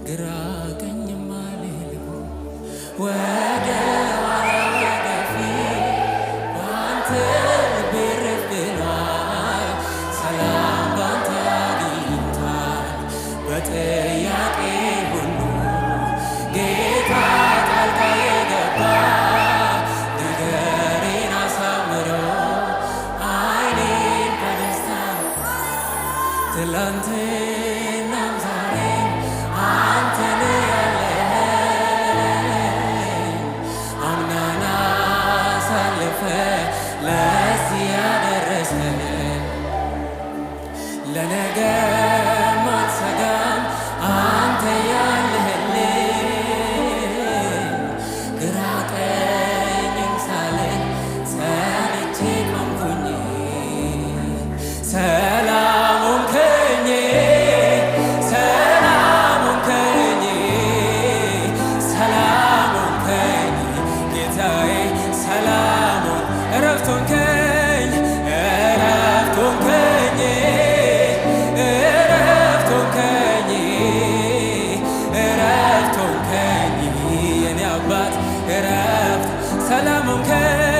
ግራ ቀኝም አልልም ወደ ኋላ ወደፊት ባንተ ልቤ እረፍ ብሏል። ሰላም ባንተ አግኝቷል። በጥያቄ ሁሉ ጌታ ጣልቃ የገባ ነገሬን አሳምሮ ዓይኔን በደስታ ትላንትናም ዛሬም አንተ ነህ ያለኸኝ አምናን አሳልፈህ ለዚህ ያደረሰን ለነገም አልሰጋም አንተ ያለህልኝ ግራ ቀኝም ሳልል ጸንቼ ቆምኩኝ ሰላም ሆንከኝ ሰላም ሆንከኝ ሰላም ሆንከኝ ጌታዬ ሰላም ሆንክ እረፍት ሆንከኝ እረፍት ሆንከኝ እረፍት ሆንከኝ እረፍት ሆንከኝ የኔ አባት እረፍት ሰላም ሆንከኝ